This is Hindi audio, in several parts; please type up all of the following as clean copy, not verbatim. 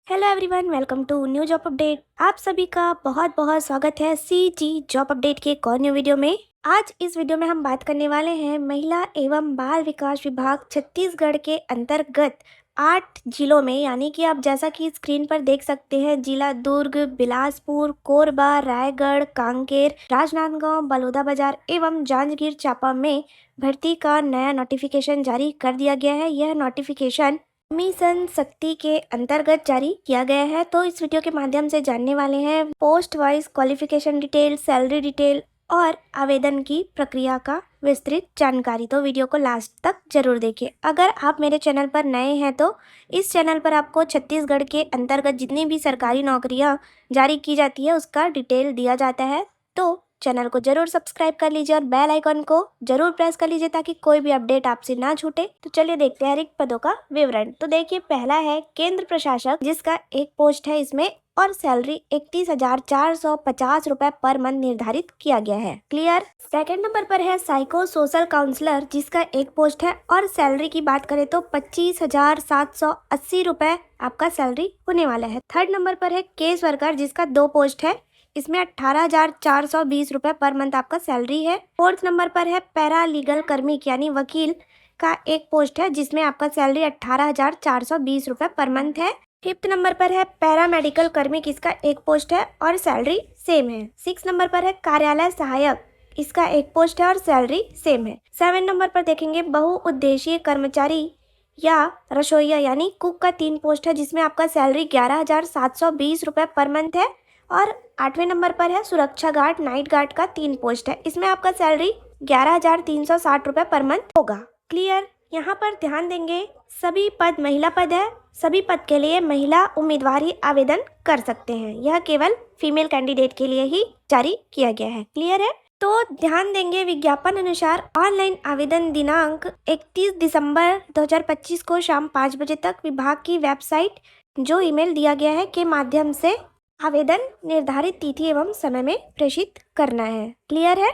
Hello everyone, welcome to new job update. आप सभी का बहुत बहुत स्वागत है सीजी जॉब अपडेट के एक और न्यू वीडियो में। आज इस वीडियो में हम बात करने वाले हैं महिला एवं बाल विकास विभाग छत्तीसगढ़ के अंतर्गत 8 जिलों में, यानी कि आप जैसा कि स्क्रीन पर देख सकते हैं, जिला दुर्ग, बिलासपुर, कोरबा, रायगढ़, कांकेर, राजनांदगांव, बलौदाबाजार एवं जांजगीर चांपा में भर्ती का नया नोटिफिकेशन जारी कर दिया गया है। यह नोटिफिकेशन मिशन शक्ति के अंतर्गत जारी किया गया है। तो इस वीडियो के माध्यम से जानने वाले हैं post wise qualification detail, salary detail और आवेदन की प्रक्रिया का विस्तृत जानकारी। तो वीडियो को लास्ट तक जरूर देखिए। अगर आप मेरे चैनल पर नए हैं तो इस चैनल पर आपको छत्तीसगढ़ के अंतर्गत जितनी भी सरकारी नौकरियां जारी की जाती है उसका डिटेल दिया जाता है। तो चैनल को जरूर सब्सक्राइब कर लीजिए और बेल आइकन को जरूर प्रेस कर लीजिए ताकि कोई भी अपडेट आपसे ना छूटे। तो चलिए देखते हैं रिक्त पदों का विवरण। तो देखिए, पहला है केंद्र प्रशासक, जिसका एक पोस्ट है इसमें और सैलरी 31,450 रुपए पर मंथ निर्धारित किया गया है। क्लियर। सेकंड नंबर पर है साइको सोशल काउंसलर, जिसका एक पोस्ट है और सैलरी की बात करें तो 25,780 रुपए आपका सैलरी होने वाला है। थर्ड नंबर पर है केस वर्कर, जिसका 2 पोस्ट है, इसमें 18,420 रुपए पर मंथ आपका सैलरी है। फोर्थ नंबर पर है पैरा लीगल कर्मिक यानी वकील का एक पोस्ट है, जिसमें आपका सैलरी 18,420 रुपए पर मंथ है। फिफ्थ नंबर पर है पैरा मेडिकल कर्मिक, इसका एक पोस्ट है और सैलरी सेम है। सिक्स नंबर पर है कार्यालय सहायक, इसका एक पोस्ट है और सैलरी सेम है। 7 नंबर पर देखेंगे बहुउद्देशीय कर्मचारी या रसोईया यानी कुक का 3 पोस्ट है, जिसमें आपका सैलरी 11,720 रुपए पर मंथ है। और 8वें नंबर पर है सुरक्षा गार्ड नाइट गार्ड का 3 पोस्ट है, इसमें आपका सैलरी 11,360 रुपए पर मंथ होगा। क्लियर। यहाँ पर ध्यान देंगे, सभी पद महिला पद है। सभी पद के लिए महिला उम्मीदवार ही आवेदन कर सकते हैं। यह केवल फीमेल कैंडिडेट के लिए ही जारी किया गया है। क्लियर है। तो ध्यान देंगे, विज्ञापन अनुसार ऑनलाइन आवेदन दिनांक 31 दिसंबर 2025 को शाम 5 बजे तक विभाग की वेबसाइट जो ईमेल दिया गया है के माध्यम से आवेदन निर्धारित तिथि एवं समय में प्रेषित करना है। क्लियर है।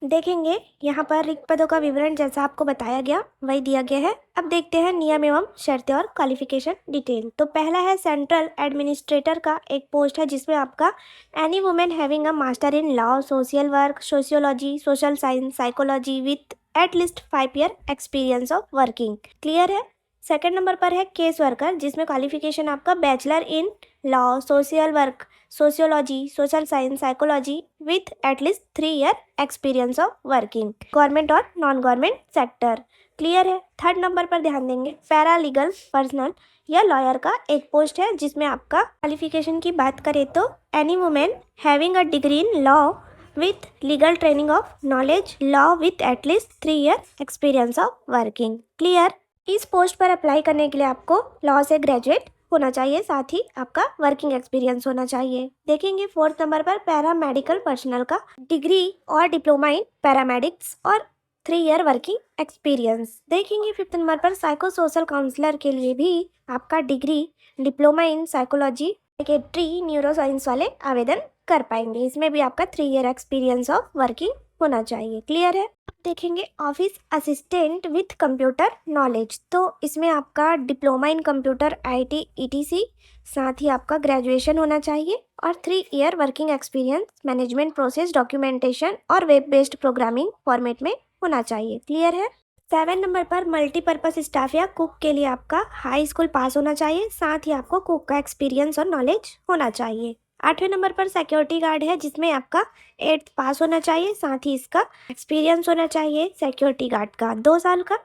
देखेंगे यहाँ पर रिक्त पदों का विवरण जैसा आपको बताया गया वही दिया गया है। अब देखते हैं नियम एवं शर्तें और क्वालिफिकेशन डिटेल। तो पहला है सेंट्रल एडमिनिस्ट्रेटर का एक पोस्ट है, जिसमें आपका any women having a master in law, social work, sociology, social science, psychology with at least 5 year experience of working. Clear है। सेकंड नंबर पर है केस वर्कर, जिसमें क्वालिफिकेशन आपका bachelor in law, social work, sociology, social science, psychology with at least 3 year experience of working, government और नॉन गवर्नमेंट सेक्टर। क्लियर है। थर्ड नंबर पर ध्यान देंगे, पैरा लीगल पर्सनल या लॉयर का एक पोस्ट है, जिसमें आपका क्वालिफिकेशन की बात करें तो any women having a degree in law with legal training of knowledge law with at least 3 year experience of working. Clear. इस पोस्ट पर अप्लाई करने के लिए आपको लॉ से ग्रेजुएट होना चाहिए, साथ ही आपका वर्किंग एक्सपीरियंस होना चाहिए। देखेंगे फोर्थ नंबर पर पैरा मेडिकल पर्सनल का डिग्री और डिप्लोमा इन पैरामेडिक्स और 3 ईयर वर्किंग एक्सपीरियंस। देखेंगे फिफ्थ नंबर पर साइको सोशल काउंसलर के लिए भी आपका degree, diploma in psychology, psychiatry, neuro science वाले आवेदन कर पाएंगे। इसमें भी आपका 3 ईयर एक्सपीरियंस ऑफ वर्किंग होना चाहिए। क्लियर है। देखेंगे office assistant with computer knowledge, तो इसमें आपका diploma in computer IT etc, साथ ही आपका ग्रेजुएशन होना चाहिए और 3 year working experience management process documentation और वेब बेस्ड प्रोग्रामिंग फॉर्मेट में होना चाहिए। क्लियर है। 7 नंबर पर मल्टीपर्पज स्टाफ या कुक के लिए आपका हाई स्कूल पास होना चाहिए, साथ ही आपको कुक का एक्सपीरियंस और नॉलेज होना चाहिए। 8वें नंबर पर सिक्योरिटी गार्ड है, जिसमें आपका 8th पास होना चाहिए, साथ ही इसका एक्सपीरियंस होना चाहिए सिक्योरिटी गार्ड का 2 साल का,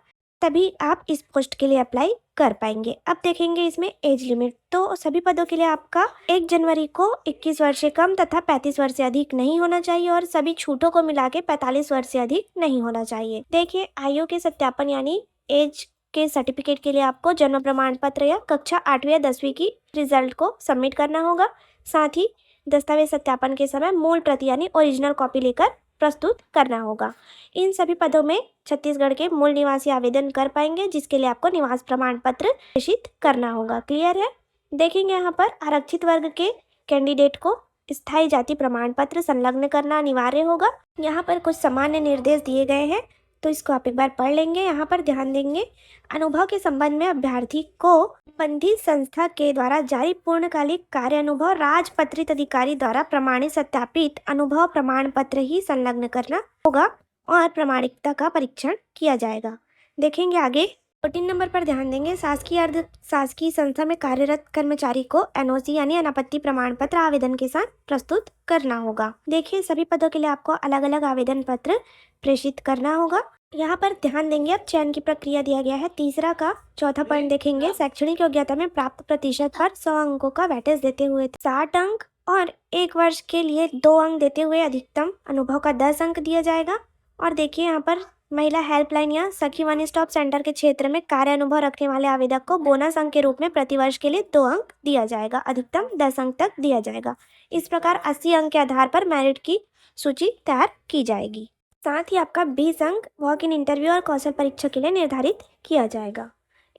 तभी आप इस पोस्ट के लिए अप्लाई कर पाएंगे। अब देखेंगे इसमें एज लिमिट, तो सभी पदों के लिए आपका 1 जनवरी को 21 वर्ष से कम तथा 35 वर्ष से अधिक नहीं होना चाहिए और सभी छूटों को मिला के 45 वर्ष से अधिक नहीं होना चाहिए। देखिए, आयु के सत्यापन यानी एज के सर्टिफिकेट के लिए आपको जन्म प्रमाण पत्र या कक्षा 8वीं या 10वीं की रिजल्ट को सबमिट करना होगा, साथ ही दस्तावेज सत्यापन के समय मूल प्रति यानी ओरिजिनल कॉपी लेकर प्रस्तुत करना होगा। इन सभी पदों में छत्तीसगढ़ के मूल निवासी आवेदन कर पाएंगे, जिसके लिए आपको निवास प्रमाण पत्र प्रेषित करना होगा। क्लियर है। देखेंगे यहाँ पर आरक्षित वर्ग के कैंडिडेट को स्थायी जाति प्रमाण पत्र संलग्न करना अनिवार्य होगा। यहाँ पर कुछ सामान्य निर्देश दिए गए हैं, तो इसको आप एक बार पढ़ लेंगे। यहाँ पर ध्यान देंगे, अनुभव के संबंध में अभ्यर्थी को संबंधित संस्था के द्वारा जारी पूर्णकालिक कार्य अनुभव राजपत्रित अधिकारी द्वारा प्रमाणित सत्यापित अनुभव प्रमाण पत्र ही संलग्न करना होगा और प्रामाणिकता का परीक्षण किया जाएगा। देखेंगे आगे 14 नंबर पर ध्यान देंगे, शासकीय अर्ध शासकीय संस्था में कार्यरत कर्मचारी को एनओसी यानी अनापत्ति प्रमाण पत्र आवेदन के साथ प्रस्तुत करना होगा। देखिए सभी पदों के लिए आपको अलग अलग आवेदन पत्र प्रेषित करना होगा। यहाँ पर ध्यान देंगे, अब चयन की प्रक्रिया दिया गया है। तीसरा का चौथा पॉइंट देखेंगे, शैक्षणिक योग्यता में प्राप्त प्रतिशत पर 100 अंकों का वेटेज देते हुए 60 अंक और 1 वर्ष के लिए 2 अंक देते हुए अधिकतम अनुभव का 10 अंक दिया जाएगा। और देखिए यहाँ पर महिला हेल्पलाइन या सखी वन स्टॉप सेंटर के क्षेत्र में कार्य अनुभव रखने वाले आवेदक को बोनस अंक के रूप में प्रतिवर्ष के लिए 2 अंक दिया जाएगा, अधिकतम 10 अंक तक दिया जाएगा। इस प्रकार 80 अंक के आधार पर मेरिट की सूची तैयार की जाएगी। साथ ही आपका 20 अंक वॉक इन इंटरव्यू और कौशल परीक्षा के लिए निर्धारित किया जाएगा।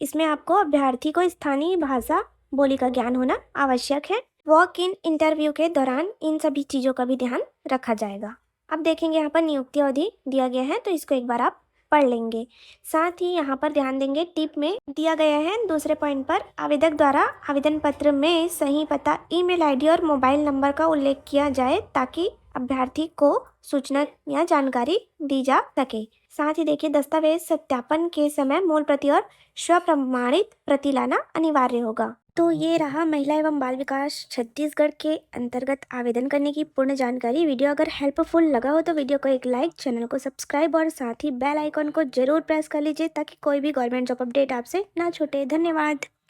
इसमें आपको अभ्यर्थी को स्थानीय भाषा बोली का ज्ञान होना आवश्यक है। वॉक इन इंटरव्यू के दौरान इन सभी चीज़ों का भी ध्यान रखा जाएगा। अब देखेंगे यहाँ पर नियुक्ति अवधि दिया गया है, तो इसको एक बार आप पढ़ लेंगे। साथ ही यहाँ पर ध्यान देंगे, टिप में दिया गया है दूसरे पॉइंट पर, आवेदक द्वारा आवेदन पत्र में सही पता, ईमेल आईडी और मोबाइल नंबर का उल्लेख किया जाए ताकि अभ्यर्थी को सूचना या जानकारी दी जा सके। साथ ही देखिए, दस्तावेज सत्यापन के समय मूल प्रति और स्वप्रमाणित प्रति लाना अनिवार्य होगा। तो ये रहा महिला एवं बाल विकास छत्तीसगढ़ के अंतर्गत आवेदन करने की पूर्ण जानकारी। वीडियो अगर हेल्पफुल लगा हो तो वीडियो को एक लाइक, चैनल को सब्सक्राइब और साथ ही बेल आइकॉन को जरूर प्रेस कर लीजिए ताकि कोई भी गवर्नमेंट जॉब अपडेट आपसे ना छूटे। धन्यवाद।